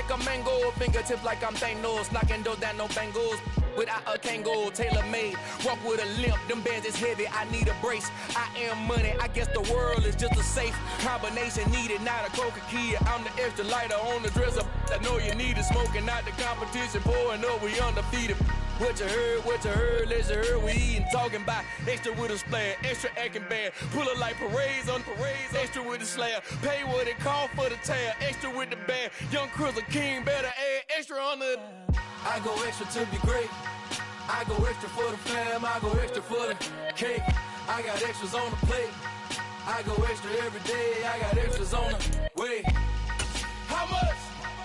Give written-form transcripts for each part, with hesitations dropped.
like a mango, fingertips like I'm Thanos, knocking those down no bangles. Without a Kango, tailor-made, walk with a limp, them bands is heavy, I need a brace. I am money, I guess the world is just a safe combination needed, not a coca key. I'm the extra lighter on the dresser, I know you need it, smoking out the competition, pouring up, we undefeated. What you heard, let's hear we eatin', talking about extra with a splash, extra acting bad, pull it like parades on parades, extra with the slab, pay what it cost for the tab, extra with the bag, young Chris a king, better add extra on the. I go extra to be great. I go extra for the fam. I go extra for the cake. I got extras on the plate. I go extra every day. I got extras on the way. How much?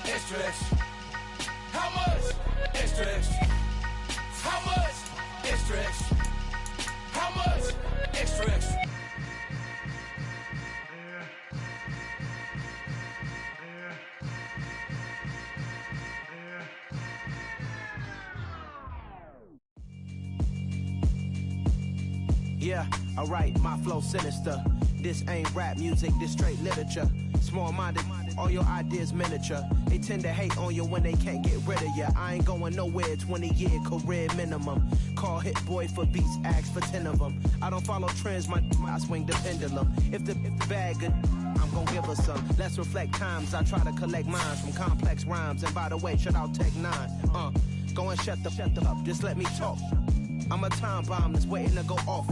Extra, extra. How much? Extra, extra. How much? Extra, extra. How much? Extra, extra. Yeah, alright, my flow sinister. This ain't rap music, this straight literature. Small-minded, all your ideas miniature. They tend to hate on you when they can't get rid of you. I ain't going nowhere, 20-year career minimum. Call Hit Boy for beats, ask for 10 of them. I don't follow trends, I swing the pendulum. If the bag good, I'm gon' give her some. Let's reflect times, I try to collect minds from complex rhymes. And by the way, shout out Tech 9. Go and shut the up, just let me talk. I'm a time bomb that's waiting to go off.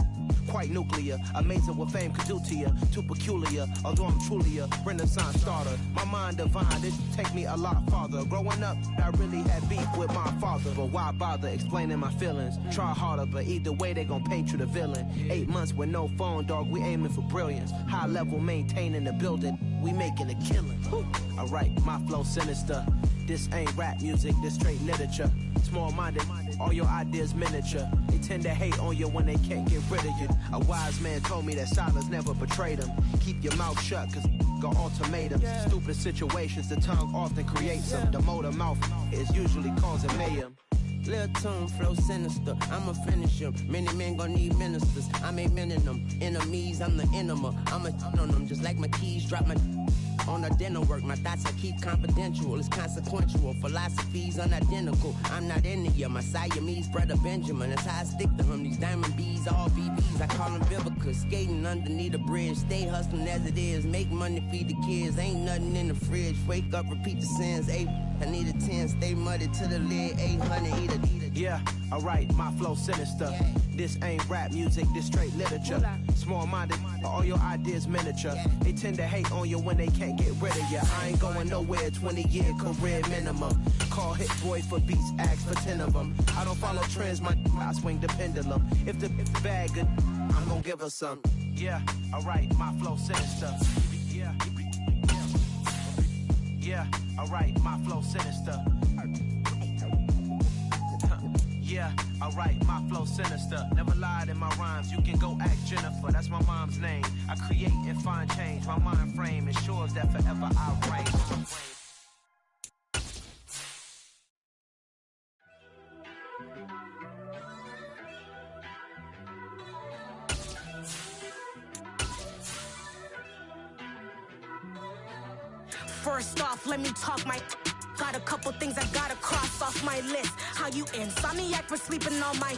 Quite nuclear, amazing what fame could do to you. Too peculiar, although I'm truly a Renaissance starter. My mind divine, it take me a lot farther. Growing up, I really had beef with my father. But why bother explaining my feelings? Try harder, but either way they gon' paint you the villain. 8 months with no phone, dog, we aiming for brilliance. High level maintaining the building, we making a killing. Alright, my flow sinister. This ain't rap music, this straight literature. Small-minded, all your ideas miniature. They tend to hate on you when they can't get rid of you. A wise man told me that silence never betrayed him. Keep your mouth shut, cause got ultimatums. Stupid situations, the tongue often creates them. The motor mouth is usually causing mayhem. Lil' tune, flow sinister, I'ma finish him. Many men gon' need ministers, I'm a men in them. Enemies, I'm the enema, I'm on them. Just like my keys, drop my on the dinner work. My thoughts I keep confidential, it's consequential. Philosophies unidentical, I'm not in ya. My Siamese brother Benjamin, that's how I stick to him. These diamond bees, all BBs, I call them Vivica. Skating underneath the bridge, stay hustling as it is. Make money, feed the kids, ain't nothing in the fridge. Wake up, repeat the sins, I need a 10, stay muddy to the lid, 800, eat a. Yeah, alright, my flow sinister. This ain't rap music, this straight literature. Small-minded, all your ideas miniature. They tend to hate on you when they can't get rid of you. I ain't going nowhere, 20-year career minimum. Call Hit Boy for beats, ask for 10 of them. I don't follow trends, I swing the pendulum. If the bag good, I'm gon' give her some. Yeah, alright, my flow sinister. Yeah, alright, my flow sinister. Yeah, alright, my flow sinister. Never lied in my rhymes, you can go ask Jennifer, that's my mom's name. I create and find change, my mind frame ensures that forever I reign. First off, let me talk my. Got a couple things I gotta cross off my list. How you insomniac for sleeping on my.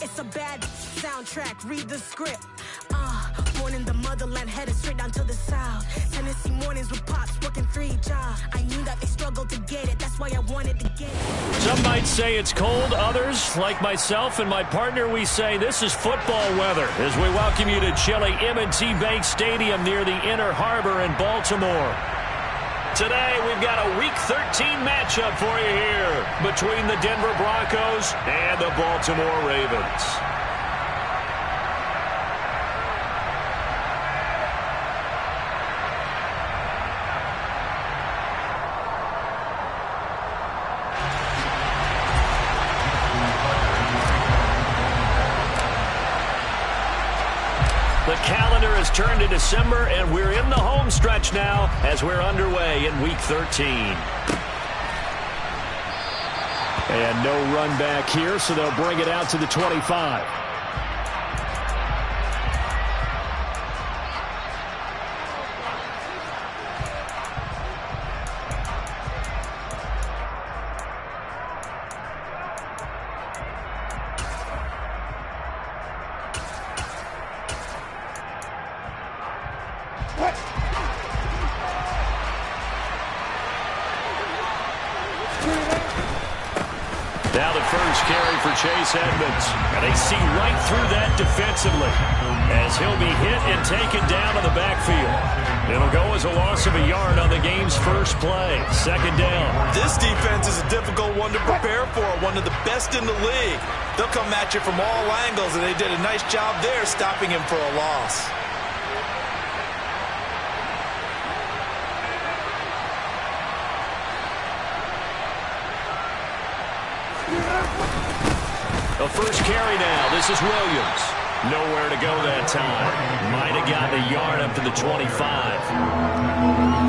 It's a bad soundtrack, read the script. Born in the motherland, headed straight down to the south. Tennessee mornings with pops, working 3 jobs. I knew that they struggled to get it, that's why I wanted to get it. Some might say it's cold, others, like myself and my partner, we say this is football weather as we welcome you to chilly M&T Bank Stadium near the Inner Harbor in Baltimore. Today, we've got a Week 13 matchup for you here between the Denver Broncos and the Baltimore Ravens. The calendar has turned to December, and we're in the home stretch now as we're underway in Week 13. And no run back here, so they'll bring it out to the 25. Now the first carry for Chase Edmonds. And they see right through that defensively as he'll be hit and taken down in the backfield. It'll go as a loss of a yard on the game's first play. Second down. This defense is a difficult one to prepare for, one of the best in the league. They'll come at you from all angles, and they did a nice job there stopping him for a loss. The first carry now. This is Williams. Nowhere to go that time. Might have gotten a yard up to the 25.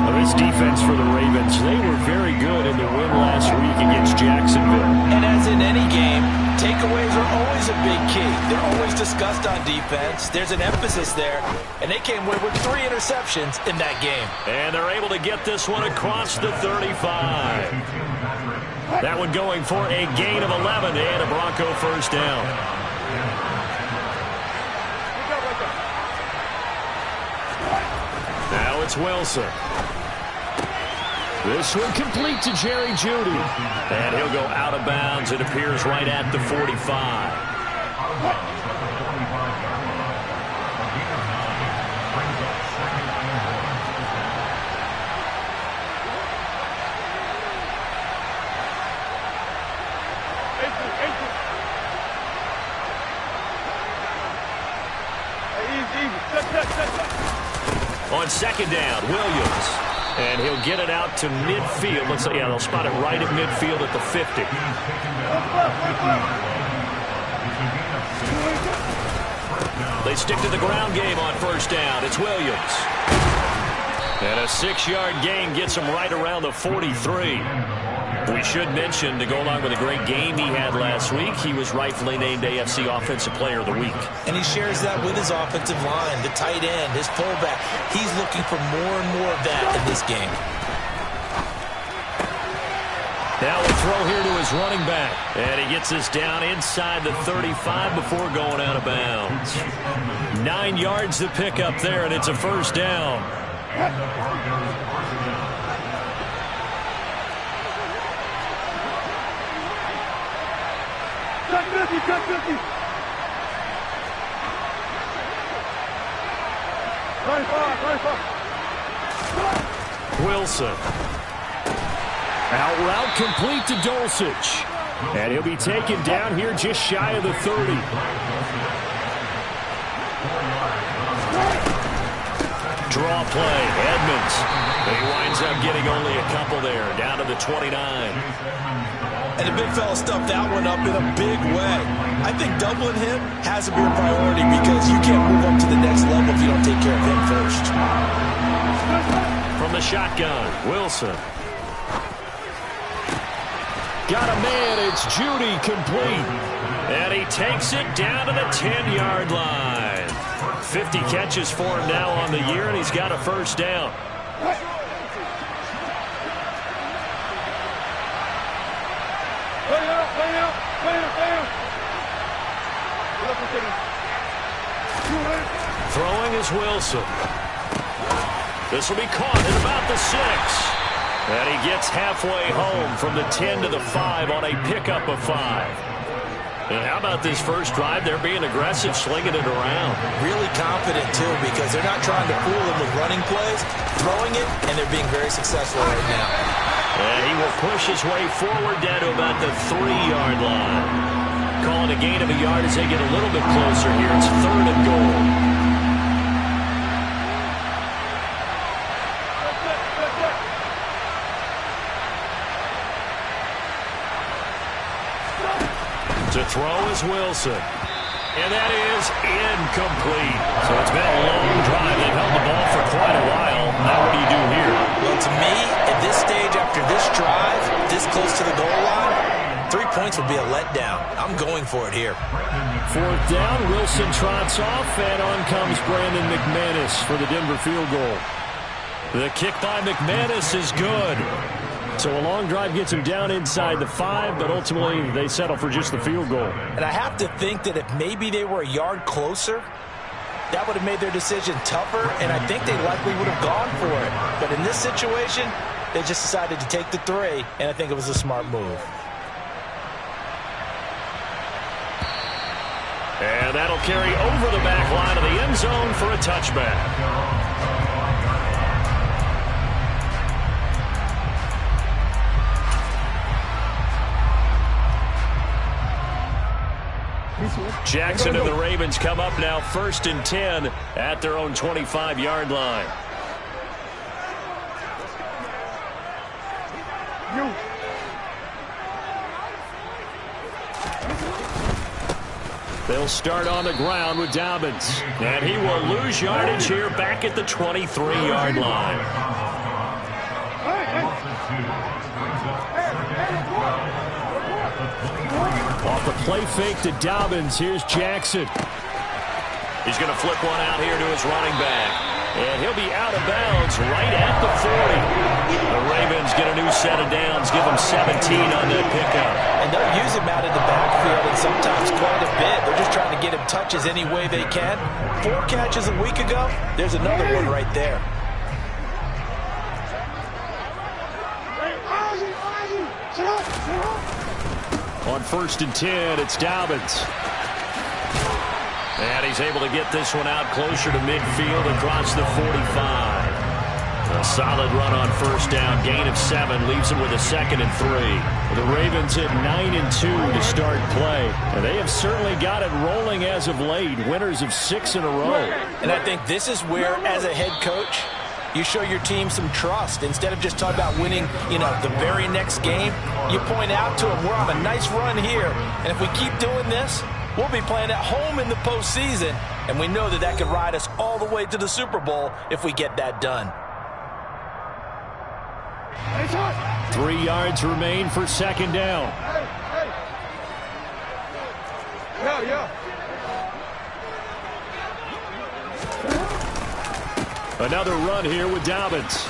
Well, this defense for the Ravens, they were very good in the win last week against Jacksonville. And as in any game, takeaways are always a big key. They're always discussed on defense. There's an emphasis there, and they came away with 3 interceptions in that game. And they're able to get this one across the 35. That one going for a gain of 11 and a Bronco first down. Now it's Wilson. This one complete to Jerry Jeudy. And he'll go out of bounds. It appears right at the 45. On second down, Williams. And he'll get it out to midfield. Let's say, yeah, they'll spot it right at midfield at the 50. They stick to the ground game on first down. It's Williams. And a 6-yard gain gets him right around the 43. We should mention, to go along with a great game he had last week, he was rightfully named AFC Offensive Player of the Week. And he shares that with his offensive line, the tight end, his fullback. He's looking for more and more of that in this game. Now we'll throw here to his running back. And he gets us down inside the 35 before going out of bounds. 9 yards to pick up there, and it's a first down. Wilson. Out route complete to Dulcich. And he'll be taken down here just shy of the 30. Draw play, Edmonds. He winds up getting only a couple there, down to the 29. And the big fella stuffed that one up in a big way. I think doubling him has to be a priority because you can't move up to the next level if you don't take care of him first. From the shotgun, Wilson. Got a man, it's Jeudy complete. And he takes it down to the 10-yard line. 50 catches for him now on the year, and he's got a first down. Throwing is Wilson. This will be caught at about the 6. And he gets halfway home from the 10 to the 5 on a pickup of 5. And how about this first drive? They're being aggressive, slinging it around. Really confident, too, because they're not trying to fool him with running plays, throwing it, and they're being very successful right now. And he will push his way forward down to about the 3-yard line. Calling a gain of a yard as they get a little bit closer here. It's 3rd and goal. To throw is Wilson. And that is incomplete. So it's been a long drive. They've held the ball for quite a while. Now what do you do here? Well, to me, at this stage, after this drive, this close to the goal line, 3 points would be a letdown. I'm going for it here. 4th down, Wilson trots off, and on comes Brandon McManus for the Denver field goal. The kick by McManus is good. So a long drive gets him down inside the 5, but ultimately they settle for just the field goal. And I have to think that if maybe they were a yard closer, that would have made their decision tougher, and I think they likely would have gone for it. But in this situation, they just decided to take the 3, and I think it was a smart move. And that'll carry over the back line of the end zone for a touchback. Jackson and the Ravens come up now 1st and 10 at their own 25-yard line. They'll start on the ground with Dobbins. And he will lose yardage here back at the 23-yard line. Off the play fake to Dobbins. Here's Jackson. He's going to flip one out here to his running back. And he'll be out of bounds right at the 40. The Ravens get a new set of downs, give them 17 on that pickup. And they'll use him out in the backfield and sometimes quite a bit. They're just trying to get him touches any way they can. 4 catches a week ago. There's another one right there. On 1st and 10, it's Dobbins. And he's able to get this one out closer to midfield across the 45. A solid run on 1st down, gain of 7, leaves him with a 2nd and 3. The Ravens at 9 and 2 to start play. And they have certainly got it rolling as of late, winners of 6 in a row. And I think this is where, as a head coach, you show your team some trust. Instead of just talking about winning, the very next game, you point out to them, we're on a nice run here. And if we keep doing this, we'll be playing at home in the postseason. And we know that that could ride us all the way to the Super Bowl if we get that done. 3 yards remain for 2nd down. Another run here with Dobbins.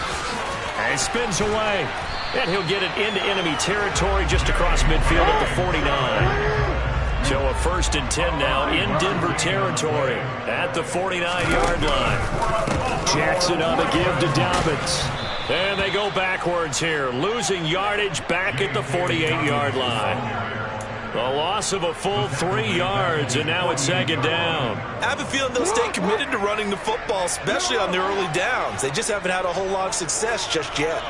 And he spins away. And he'll get it into enemy territory just across midfield at the 49. So a 1st and 10 now in Denver territory at the 49-yard line. Jackson on the give to Dobbins. And they go backwards here, losing yardage back at the 48-yard line. A loss of a full 3 yards, and now it's 2nd down. I have a feeling they'll stay committed to running the football, especially on the early downs. They just haven't had a whole lot of success just yet.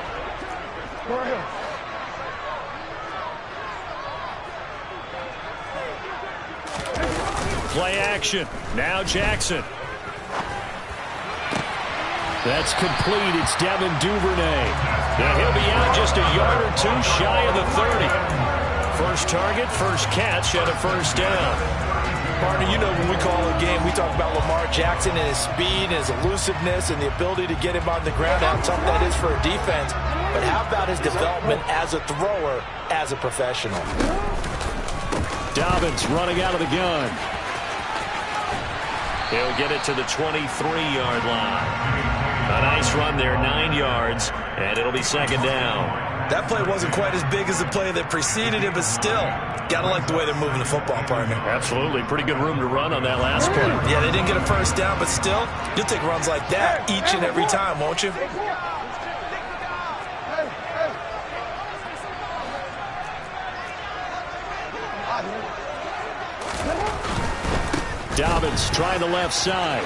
Play action. Now Jackson. That's complete. It's Devin Duvernay. Now he'll be out just a yard or 2 shy of the 30. First target, first catch, and a 1st down. Partner, when we call a game, we talk about Lamar Jackson and his speed and his elusiveness and the ability to get him on the ground, how tough that is for a defense. But how about his development as a thrower, as a professional? Dobbins running out of the gun. He'll get it to the 23-yard line. A nice run there, 9 yards, and it'll be 2nd down. That play wasn't quite as big as the play that preceded it, but still, gotta like the way they're moving the football, partner. Absolutely. Pretty good room to run on that last play. Yeah, they didn't get a 1st down, but still, you'll take runs like that each and every time, won't you? Dobbins trying the left side.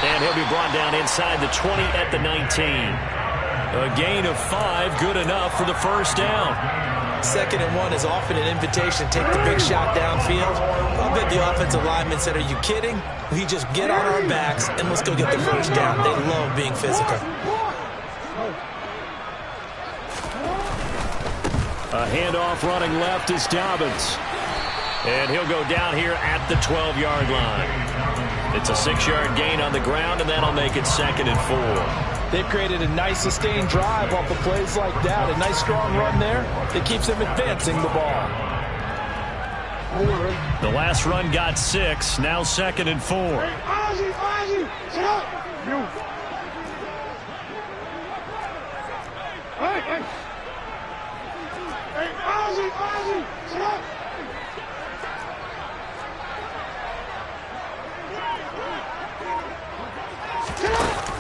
And he'll be brought down inside the 20 at the 19. A gain of 5, good enough for the 1st down. 2nd and 1 is often an invitation to take the big shot downfield. I bet the offensive lineman said, are you kidding? We just get on our backs and let's go get the 1st down. They love being physical. A handoff running left is Dobbins. And he'll go down here at the 12-yard line. It's a 6-yard gain on the ground, and that'll make it 2nd and 4. They've created a nice sustained drive off of plays like that. A nice strong run there that keeps them advancing the ball. The last run got 6. Now 2nd and 4.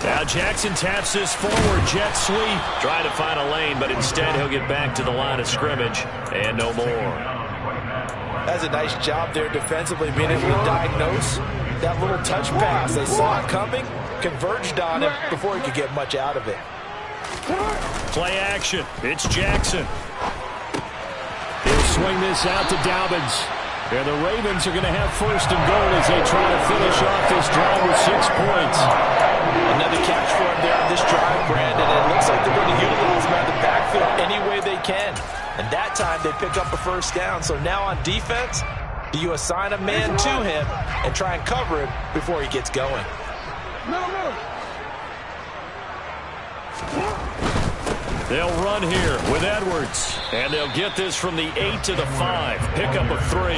Now Jackson taps this forward, jet sweep. Trying to find a lane, but instead he'll get back to the line of scrimmage, and no more. That's a nice job there defensively, being able to diagnose that little touch pass. They saw it coming, converged on him before he could get much out of it. Play action. It's Jackson. He'll swing this out to Dobbins. And the Ravens are going to have first and goal as they try to finish off this drive with 6 points. Another catch for him there on this drive, Brandon. It looks like they're going to utilize him out of the backfield any way they can. And that time they pick up a first down. So now on defense, do you assign a man to him and try and cover him before he gets going? They'll run here with Edwards. And they'll get this from the 8 to the 5. Pickup of 3.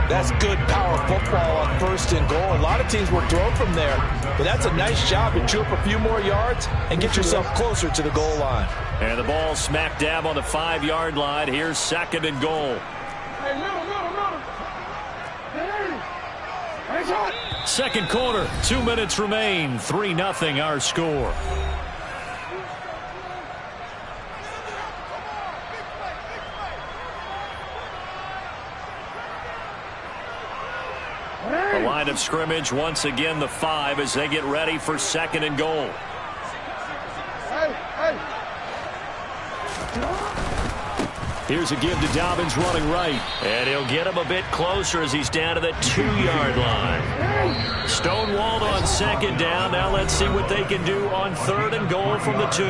That's good power football on first and goal. A lot of teams will throw from there. But that's a nice job to chew up a few more yards and get yourself closer to the goal line. And the ball smack dab on the 5-yard line. Here's second and goal. Second quarter, 2 minutes remain. 3-0 our score. The line of scrimmage once again the 5 as they get ready for second and goal. Here's a give to Dobbins running right. And he'll get him a bit closer as he's down to the 2-yard line. Stonewalled on second down. Now let's see what they can do on third and goal from the 2.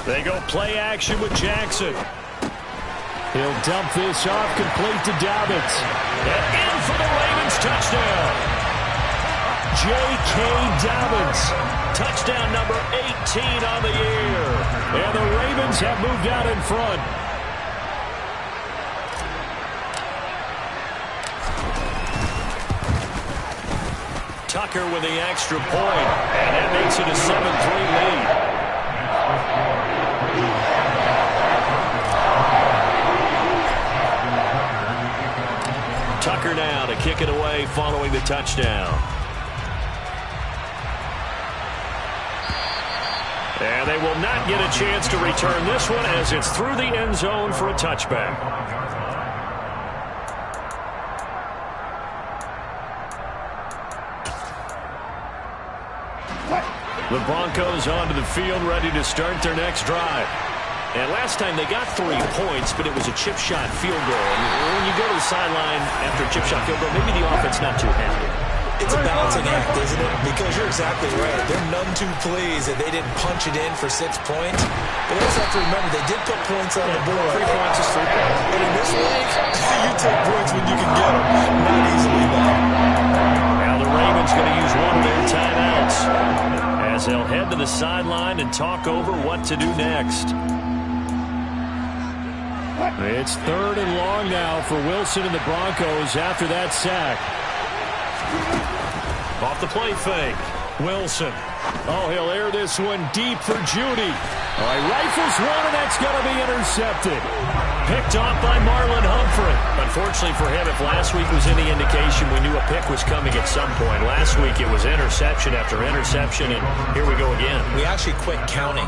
They go play action with Jackson. He'll dump this off, complete to Dobbins. And in for the Ravens touchdown. J.K. Dobbins. Touchdown number 18 on the year. And the Ravens have moved out in front. Tucker with the extra point. And that makes it a 7-3 lead. Tucker now to kick it away following the touchdown. And they will not get a chance to return this one as it's through the end zone for a touchback. The Broncos onto the field ready to start their next drive. And last time they got 3 points, but it was a chip shot field goal. And when you go to the sideline after a chip shot field goal, maybe the offense not too happy. It's a balancing act, isn't it? Because you're exactly right. They're none too pleased that they didn't punch it in for 6 points. But also have to remember, they did put points on the board. 3 points is 3 points. But in this league, you take points when you can get them. Not easily, though. Now the Ravens going to use one of their timeouts as they'll head to the sideline and talk over what to do next. It's third and long now for Wilson and the Broncos after that sack. Off the play fake. Wilson. Oh, he'll air this one deep for Judy. All right, rifles one, and that's going to be intercepted. Picked off by Marlon Humphrey. Unfortunately for him, if last week was any indication, we knew a pick was coming at some point. Last week it was interception after interception, and here we go again. We actually quit counting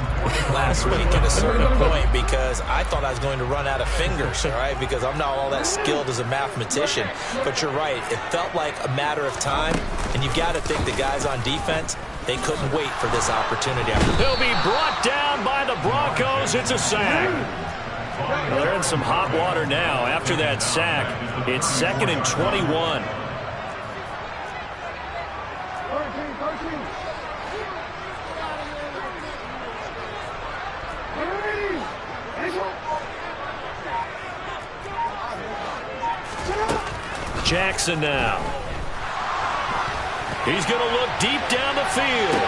last week at a certain point because I thought I was going to run out of fingers, all right, because I'm not all that skilled as a mathematician. But you're right. It felt like a matter of time, and you've got to think the guys on defense, they couldn't wait for this opportunity. He'll be brought down by the Broncos. It's a sack. Well, they're in some hot water now. After that sack, it's 2nd and 21. Jackson now. He's going to look deep down the field.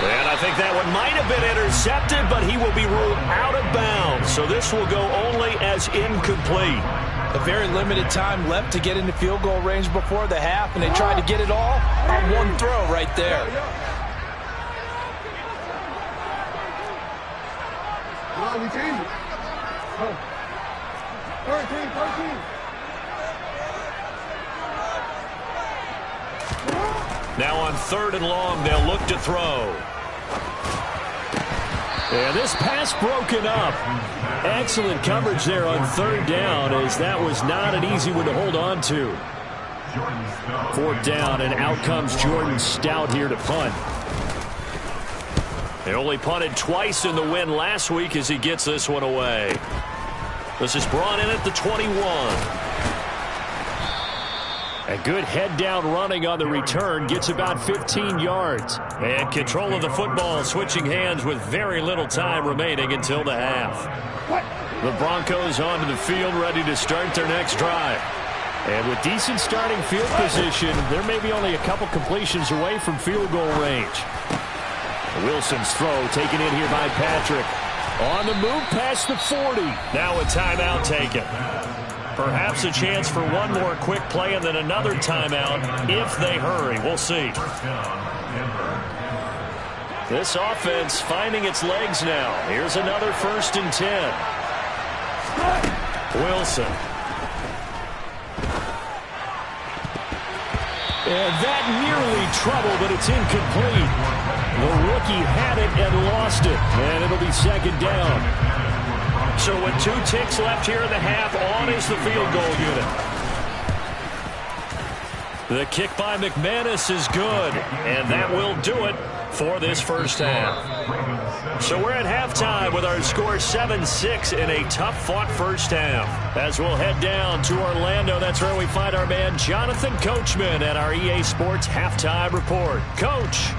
And I think that one might have been intercepted, but he will be ruled out of bounds. So this will go only as incomplete. A very limited time left to get into field goal range before the half, and they tried to get it all on one throw right there. we change it. Go. 13. Now on 3rd and long, they'll look to throw. And this pass broken up. Excellent coverage there on 3rd down, as that was not an easy one to hold on to. 4th down, and out comes Jordan Stout here to punt. He only punted twice in the win last week as he gets this one away. This is brought in at the 21. A good head-down running on the return, gets about 15 yards. And control of the football switching hands with very little time remaining until the half. The Broncos onto the field, ready to start their next drive. And with decent starting field position, they're maybe only a couple completions away from field goal range. Wilson's throw taken in here by Patrick. On the move past the 40. Now a timeout taken. Perhaps a chance for one more quick play and then another timeout if they hurry. We'll see. This offense finding its legs now. Here's another 1st and 10. Wilson. And that nearly trouble, but it's incomplete. The rookie had it and lost it. And it'll be 2nd down. So with 2 ticks left here in the half, on is the field goal unit. The kick by McManus is good, and that will do it for this first half. So we're at halftime with our score 7-6 in a tough-fought first half. As we'll head down to Orlando, that's where we find our man Jonathan Coachman at our EA Sports Halftime Report. Coach.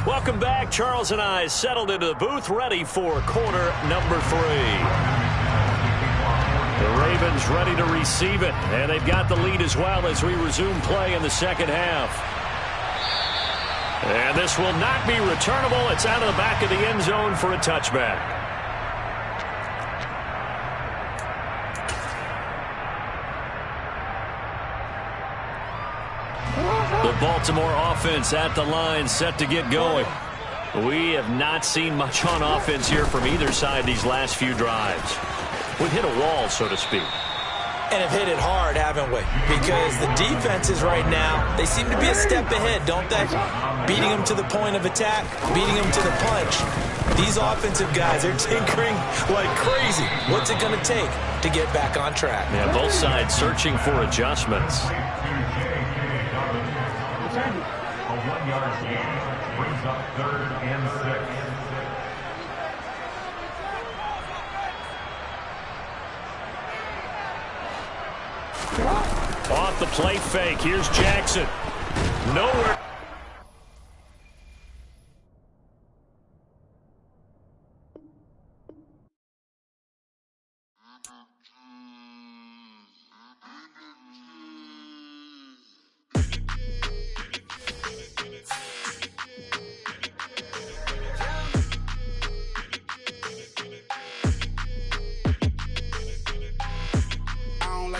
Welcome back. Charles and I settled into the booth, ready for quarter number 3. The Ravens ready to receive it, and they've got the lead as well as we resume play in the second half. And this will not be returnable. It's out of the back of the end zone for a touchback. The Baltimore offense at the line, set to get going. We have not seen much on offense here from either side these last few drives. We've hit a wall, so to speak. And have hit it hard, haven't we? Because the defenses right now, they seem to be a step ahead, don't they? Beating them to the point of attack, beating them to the punch. These offensive guys are tinkering like crazy. What's it going to take to get back on track? Yeah, both sides searching for adjustments. A 1-yard gain brings up 3rd and 6. Off the play fake. Here's Jackson. Nowhere.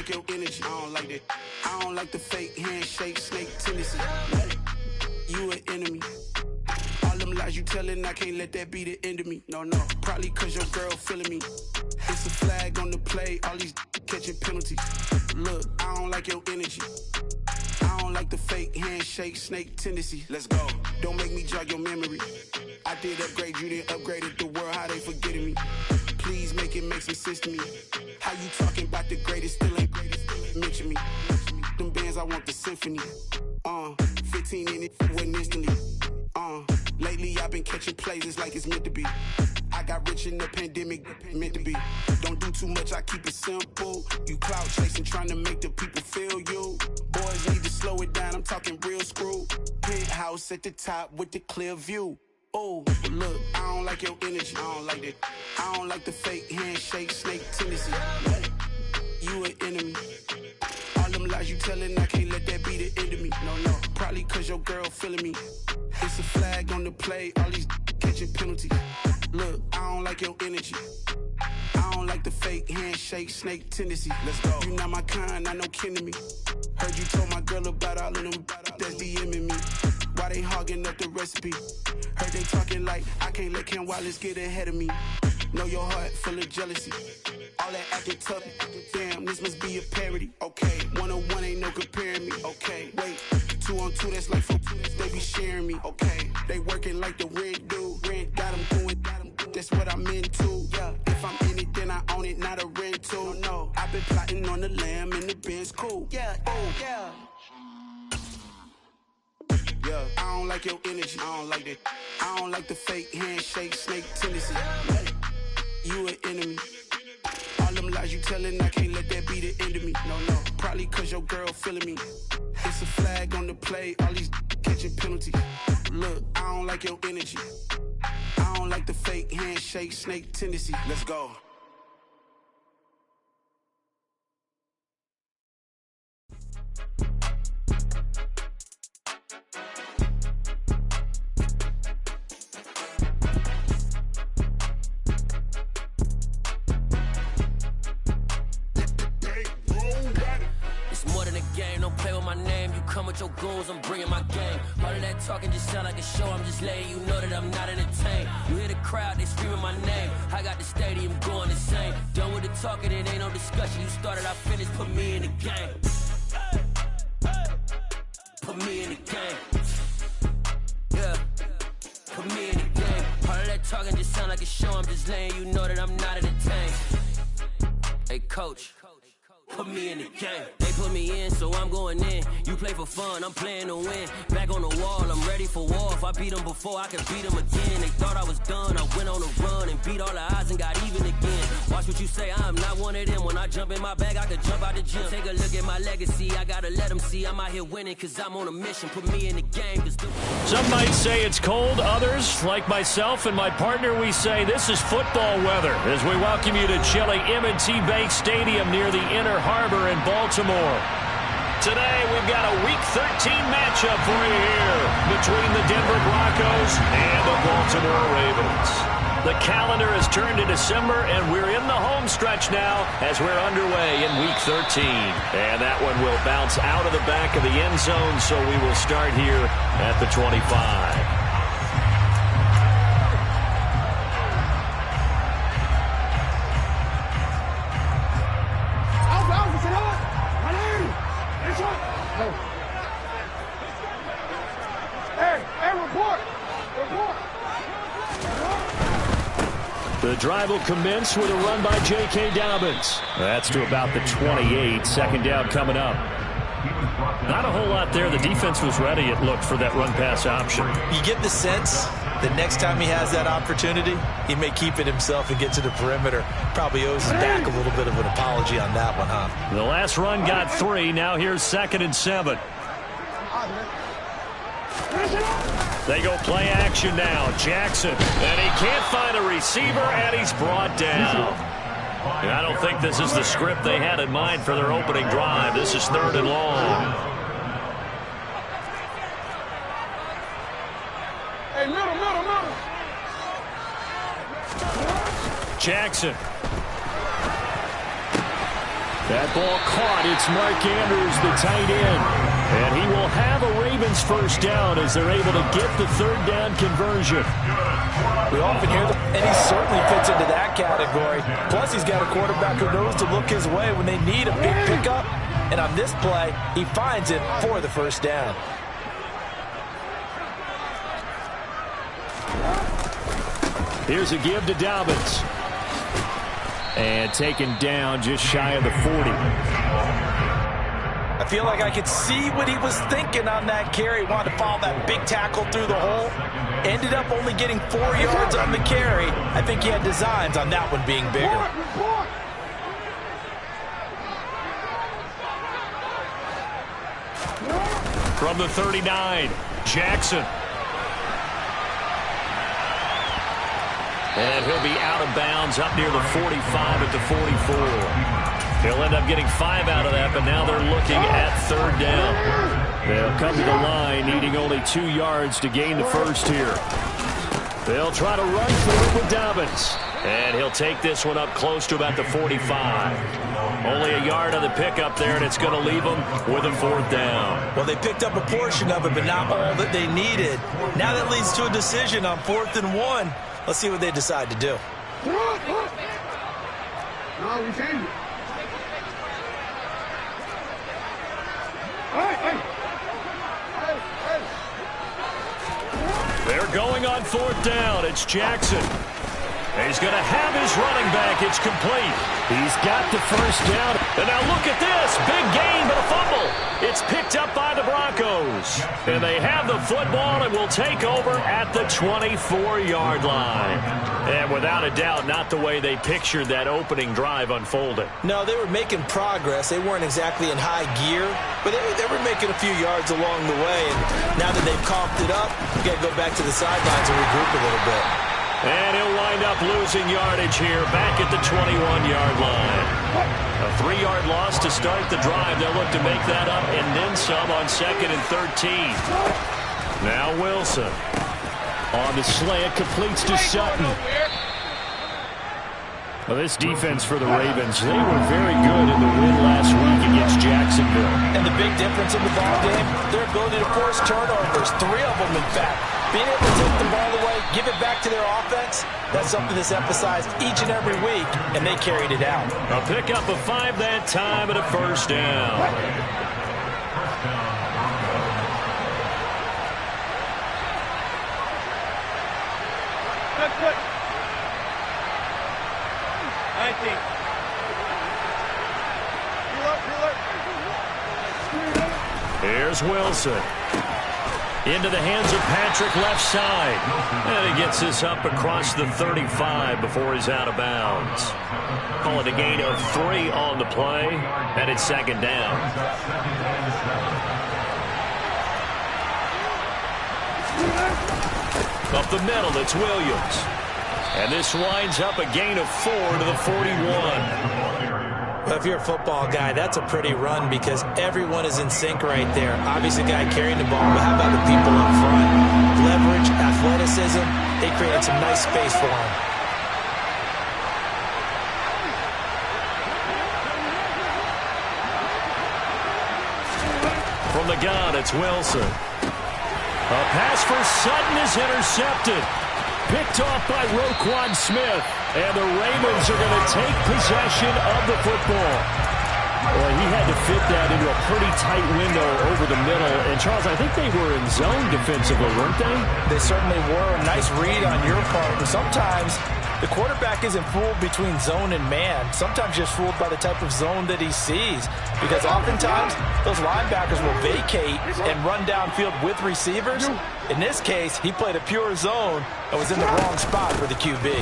Your energy, I don't like that. I don't like the fake handshake, snake tendency. You an enemy. All them lies you telling, I can't let that be the end of me. No, probably cause your girl feeling me. It's a flag on the play, all these catching penalties. Look, I don't like your energy. I don't like the fake handshake, snake tendency. Let's go. Don't make me jog your memory. I did upgrade, you didn't upgrade it. The world, how they forgetting me. Please make it make some sense to me. How you talking about the greatest, still ain't greatest, mention me. Them bands, I want the symphony. 15 in it, wasn't instantly. Lately I've been catching plays, it's like it's meant to be. I got rich in the pandemic, meant to be. Don't do too much, I keep it simple. You clout chasing, trying to make the people feel you. Boys need to slow it down, I'm talking real screw. Penthouse at the top with the clear view. Oh, look, I don't like your energy. I don't like that. I don't like the fake handshake, snake tendency. You an enemy. All them lies you telling, I can't let that be the end of me. No, probably cause your girl feeling me. It's a flag on the play, all these catching penalties. Look, I don't like your energy. I don't like the fake handshake, snake tendency. Let's go. You not my kind, I know kin to me. Heard you told my girl about all of them that's DMing me. Why they they hogging up the recipe. Heard they talking like I can't let Ken Wallace get ahead of me. Know your heart full of jealousy. All that acting tough, damn, this must be a parody. Okay, 1-on-1 ain't no comparing me. Okay, wait, 2-on-2, that's like 4, they be sharing me. Okay, they working like the rent dude. Rent got them doing, that's what I'm into. Yeah, if I'm in it, then I own it, not a rental. No, I've been plotting on the lamb and the Benz cool. Yeah, oh, yeah. Yeah, I don't like your energy, I don't like that. I don't like the fake handshake, snake tendency. You an enemy. All them lies you telling, I can't let that be the end of me. No, probably cause your girl feeling me. It's a flag on the play, all these catching penalties. Look, I don't like your energy. I don't like the fake handshake, snake tendency. Let's go. With your goons, I'm bringing my game. All of that talking just sound like a show. I'm just letting you know that I'm not entertained. You hear the crowd, they screaming my name. I got the stadium going insane. Done with the talking, it ain't no discussion. You started, I finished, put me in the game. Put me in the game. Yeah, put me in the game. All of that talking just sound like a show. I'm just letting you know that I'm not entertained. Hey, coach. Put me in the game. They put me in, so I'm going in. You play for fun, I'm playing to win. Back on the wall, I'm ready for war. If I beat them before, I can beat them again. They thought I was done, I went on a run and beat all the odds and got even again. Watch what you say, I'm not one of them. When I jump in my bag, I could jump out the gym. Take a look at my legacy, I gotta let them see I'm out here winning, cause I'm on a mission. Put me in the game, cause some might say it's cold, others, like myself and my partner, we say this is football weather as we welcome you to chilly M&T Bank Stadium near the Inner Harbor in Baltimore. Today we've got a Week 13 matchup for you here between the Denver Broncos and the Baltimore Ravens. The calendar has turned to December, and we're in the home stretch now as we're underway in Week 13. And that one will bounce out of the back of the end zone, so we will start here at the 25. The drive will commence with a run by J.K. Dobbins. That's to about the 28. Second down coming up. Not a whole lot there. The defense was ready, it looked, for that run-pass option. You get the sense that next time he has that opportunity, he may keep it himself and get to the perimeter. Probably owes his back a little bit of an apology on that one, huh? The last run got 3. Now here's 2nd and 7. They go play action now. Jackson. And he can't find a receiver, and he's brought down. And I don't think this is the script they had in mind for their opening drive. This is 3rd and long. Hey, middle. Jackson. That ball caught. It's Mark Andrews, the tight end. And he will have a Ravens first down as they're able to get the 3rd down conversion. We often hear that, and he certainly fits into that category. Plus, he's got a quarterback who knows to look his way when they need a big pickup. And on this play, he finds it for the first down. Here's a give to Dobbins. And taken down just shy of the 40. I feel like I could see what he was thinking on that carry. Wanted to follow that big tackle through the hole. Ended up only getting 4 yards on the carry. I think he had designs on that one being bigger. From the 39, Jackson. And he'll be out of bounds up near the 45 at the 44. He'll end up getting 5 out of that, but now they're looking at 3rd down. They'll come to the line, needing only 2 yards to gain the first here. They'll try to run for it with Dobbins. And he'll take this one up close to about the 45. Only a yard on the pickup there, and it's going to leave them with a 4th down. Well, they picked up a portion of it, but not all that they needed. Now that leads to a decision on 4th and 1. Let's see what they decide to do. No, we change it. They're going on 4th down. It's Jackson. He's going to have his running back. It's complete. He's got the 1st down. And now look at this. Big gain, but a fumble. It's picked up by the Broncos. And they have the football and will take over at the 24-yard line. And without a doubt, not the way they pictured that opening drive unfolding. No, they were making progress. They weren't exactly in high gear, but they were making a few yards along the way. And now that they've comped it up, you got to go back to the sidelines and regroup a little bit. And he'll wind up losing yardage here back at the 21-yard line. A 3-yard loss to start the drive. They'll look to make that up and then some on 2nd and 13. Now Wilson on the slant, completes to Sutton. Well, this defense for the Ravens, they were very good in the win last week against Jacksonville. And the big difference in the ball game, their ability to force turnovers, 3 of them in fact. Being able to take the ball away, give it back to their offense, that's something that's emphasized each and every week, and they carried it out. A pickup of 5 that time and a 1st down. Here's Wilson. Into the hands of Patrick left side. And he gets this up across the 35 before he's out of bounds. Call it a gain of 3 on the play. And it's 2nd down. Up the middle, it's Williams. And this winds up a gain of 4 to the 41. Well, if you're a football guy, that's a pretty run because everyone is in sync right there. Obviously, the guy carrying the ball, but how about the people up front? Leverage, athleticism, they created some nice space for him. From the gun, it's Wilson. A pass for Sutton is intercepted. Picked off by Roquan Smith. And the Ravens are going to take possession of the football. Well, he had to fit that into a pretty tight window over the middle. And, Charles, I think they were in zone defensively, weren't they? They certainly were. A nice read on your part. And sometimes the quarterback isn't fooled between zone and man. Sometimes just fooled by the type of zone that he sees. Because oftentimes those linebackers will vacate and run downfield with receivers. In this case, he played a pure zone and was in the wrong spot for the QB.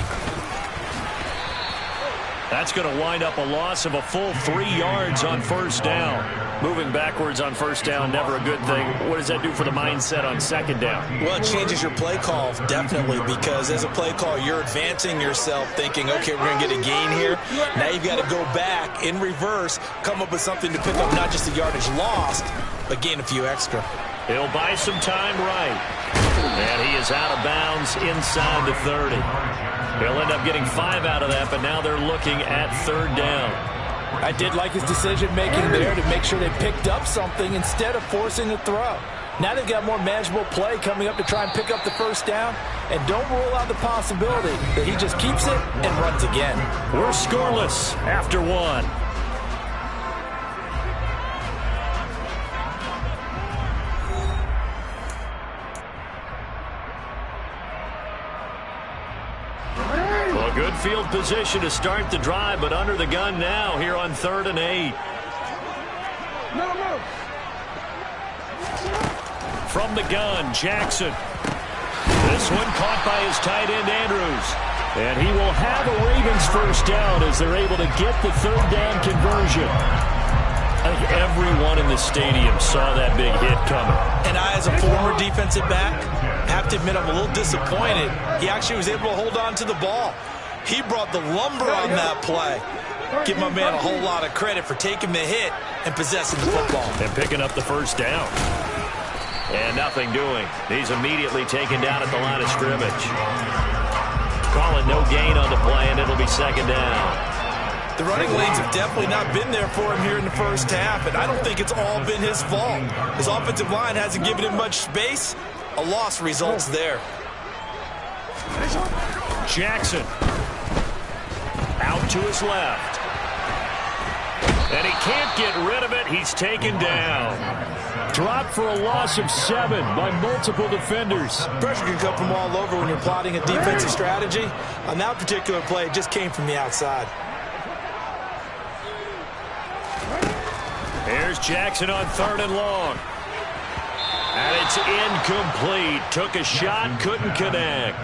That's going to wind up a loss of a full 3 yards on 1st down. Moving backwards on 1st down, never a good thing. What does that do for the mindset on 2nd down? Well, it changes your play call, definitely, because as a play call, you're advancing yourself thinking, okay, we're going to get a gain here. Now you've got to go back in reverse, come up with something to pick up not just the yardage lost, but gain a few extra. He'll buy some time right. And he is out of bounds inside the 30. He'll end up getting 5 out of that, but now they're looking at 3rd down. I did like his decision-making there to make sure they picked up something instead of forcing a throw. Now they've got more manageable play coming up to try and pick up the 1st down, and don't rule out the possibility that he just keeps it and runs again. We're scoreless after 1. Good field position to start the drive, but under the gun now here on 3rd and 8. From the gun, Jackson. This one caught by his tight end, Andrews. And he will have a Ravens 1st down as they're able to get the 3rd down conversion. I think everyone in the stadium saw that big hit coming. And I, as a former defensive back, have to admit I'm a little disappointed. He actually was able to hold on to the ball. He brought the lumber on that play. Give my man a whole lot of credit for taking the hit and possessing the football. And picking up the 1st down. And nothing doing. He's immediately taken down at the line of scrimmage. Calling no gain on the play, and it'll be second down. The running lanes have definitely not been there for him here in the first half, and I don't think it's all been his fault. His offensive line hasn't given him much space. A loss results there. Jackson out to his left. And he can't get rid of it. He's taken down. Dropped for a loss of 7 by multiple defenders. Pressure can come from all over when you're plotting a defensive strategy. On that particular play, it just came from the outside. Here's Jackson on 3rd and long. And it's incomplete. Took a shot, couldn't connect.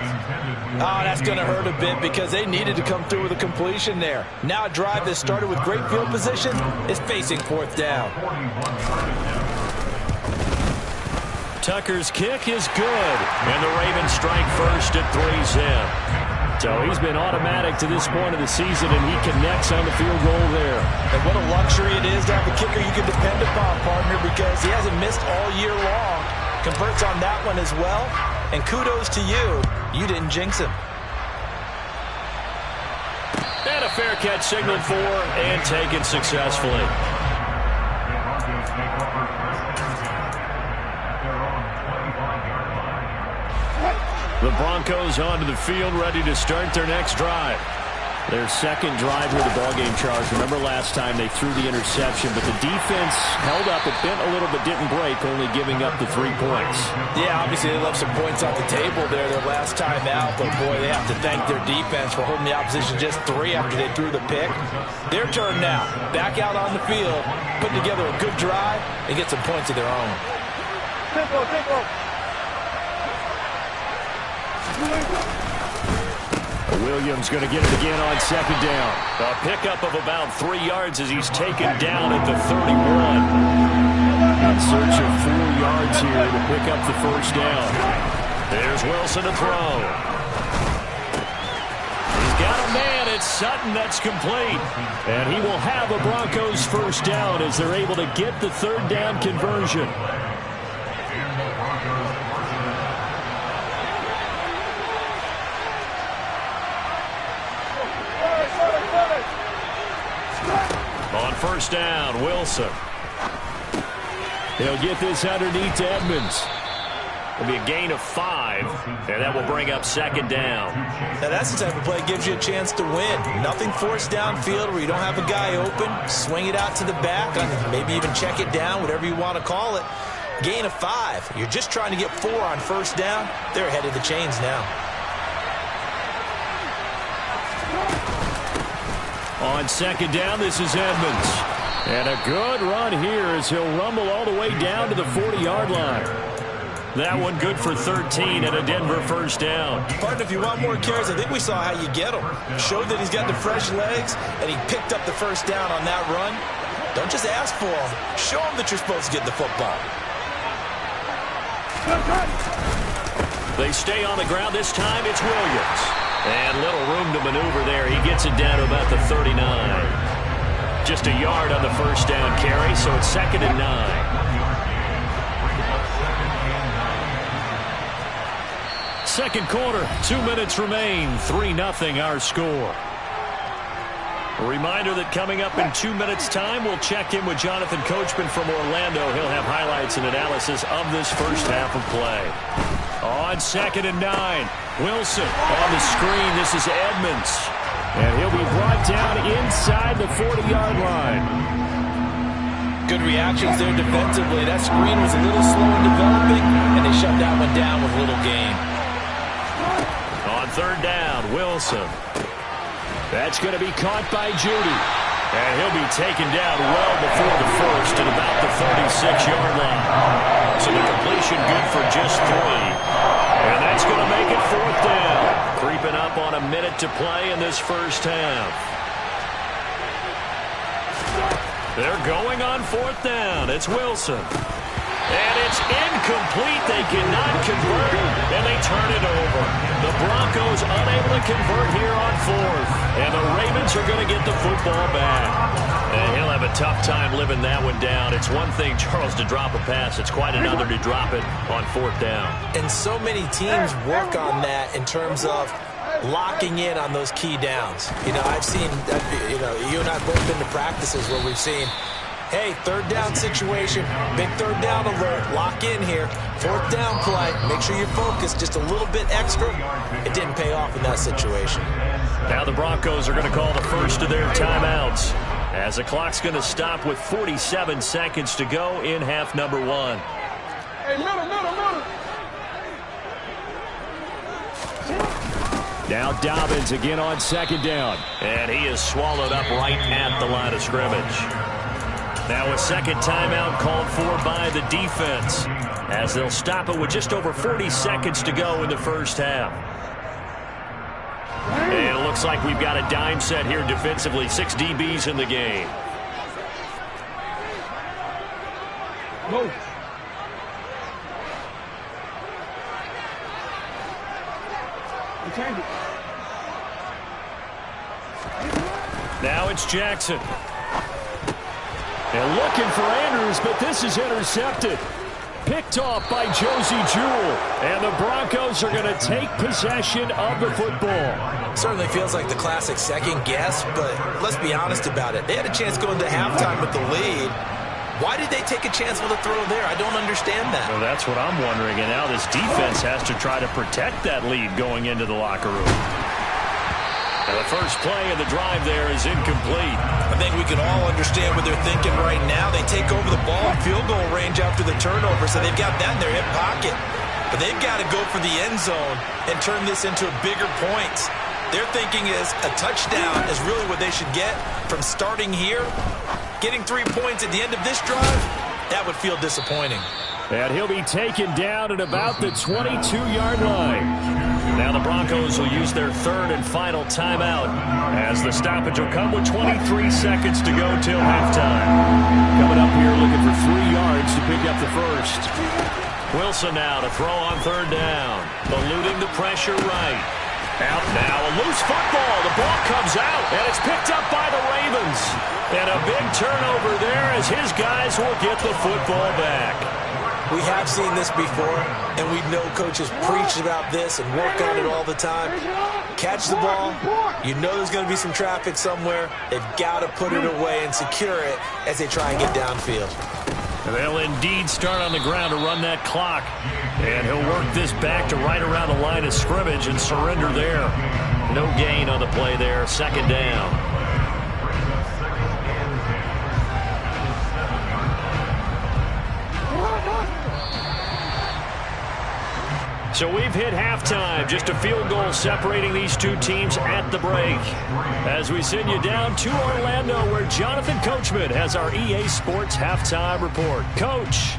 Oh, that's going to hurt a bit because they needed to come through with a completion there. Now a drive that started with great field position is facing 4th down. Tucker's kick is good. And the Ravens strike first at 3-zip. So he's been automatic to this point of the season, and he connects on the field goal there. And what a luxury it is to have a kicker you can depend upon, partner, because he hasn't missed all year long. Converts on that one as well. And kudos to you. You didn't jinx him. And a fair catch signaled for and taken successfully. The Broncos onto the field, ready to start their next drive. Their second drive with the ballgame charge. Remember last time they threw the interception, but the defense held up. It bent a little but didn't break, only giving up the 3 points. Yeah, obviously they left some points on the table there their last time out, but boy, they have to thank their defense for holding the opposition just 3 after they threw the pick. Their turn now. Back out on the field, putting together a good drive and get some points of their own. Williams going to get it again on 2nd down. A pickup of about 3 yards as he's taken down at the 31. In search of 4 yards here to pick up the 1st down. There's Wilson to throw. He's got a man. It's Sutton. That's complete. And he will have a Broncos 1st down as they're able to get the 3rd down conversion. On 1st down, Wilson. He'll get this underneath to Edmonds. It'll be a gain of 5, and that will bring up 2nd down. Now that's the type of play that gives you a chance to win. Nothing forced downfield where you don't have a guy open. Swing it out to the back, maybe even check it down, whatever you want to call it. Gain of 5. You're just trying to get 4 on 1st down. They're ahead of the chains now. On 2nd down, this is Edmonds. And a good run here as he'll rumble all the way down to the 40-yard line. That one good for 13 and a Denver 1st down. Partner, if you want more carries, I think we saw how you get him. Showed that he's got the fresh legs, and he picked up the 1st down on that run. Don't just ask for him. Show him that you're supposed to get the football. They stay on the ground. This time it's Williams. And little room to maneuver there. He gets it down to about the 39. Just a yard on the 1st down carry, so it's 2nd and 9. Second quarter, 2 minutes remain. 3-0 our score. A reminder that coming up in 2 minutes' time, we'll check in with Jonathan Coachman from Orlando. He'll have highlights and analysis of this first half of play. On 2nd and 9, Wilson on the screen. This is Edmonds. And he'll be brought down inside the 40-yard line. Good reactions there defensively. That screen was a little slow in developing, and they shut that one down with little gain. On 3rd down, Wilson. That's going to be caught by Judy. And he'll be taken down well before the 1st at about the 36-yard line. So the completion good for just 3. And that's going to make it 4th down. Creeping up on a minute to play in this first half. They're going on 4th down. It's Wilson. And it's incomplete. They cannot convert, and they turn it over. The Broncos unable to convert here on 4th. And the Ravens are going to get the football back. And he'll have a tough time living that one down. It's one thing, Charles, to drop a pass. It's quite another to drop it on 4th down. And so many teams work on that in terms of locking in on those key downs. I've seen, you and I have both been to practices where we've seen, hey, third down situation, big third down alert, lock in here, fourth down play, make sure you're focused just a little bit extra. It didn't pay off in that situation. Now the Broncos are going to call the first of their timeouts, as the clock's going to stop with 47 seconds to go in half number 1. Hey, middle. Now Dobbins again on second down, and he is swallowed up right at the line of scrimmage. Now a second timeout called for by the defense, as they'll stop it with just over 40 seconds to go in the first half. And it looks like we've got a dime set here defensively. 6 DBs in the game. Move. Change it. Now it's Jackson. And looking for Andrews, but this is intercepted. Picked off by Josie Jewell. And the Broncos are going to take possession of the football. Certainly feels like the classic second guess, but let's be honest about it. They had a chance going to halftime with the lead. Why did they take a chance with a throw there? I don't understand that. Well, that's what I'm wondering. And now this defense has to try to protect that lead going into the locker room. And the first play of the drive there is incomplete. I think we can all understand what they're thinking right now. They take over the ball in field goal range after the turnover, so they've got that in their hip pocket. But they've got to go for the end zone and turn this into bigger points. Their thinking is a touchdown is really what they should get from starting here. Getting 3 points at the end of this drive, that would feel disappointing. And he'll be taken down at about the 22-yard line. Now the Broncos will use their third and final timeout, as the stoppage will come with 23 seconds to go till halftime. Coming up here looking for 3 yards to pick up the first. Wilson now to throw on third down. Eluding the pressure right. Out now, a loose football. The ball comes out, and it's picked up by the Ravens. And a big turnover there as his guys will get the football back. We have seen this before, and we know coaches preach about this and work on it all the time. Catch the ball. You know there's going to be some traffic somewhere. They've got to put it away and secure it as they try and get downfield. They'll indeed start on the ground to run that clock. And he'll work this back to right around the line of scrimmage and surrender there. No gain on the play there. Second down. So we've hit halftime. Just a field goal separating these two teams at the break. As we send you down to Orlando, where Jonathan Coachman has our EA Sports halftime report. Coach.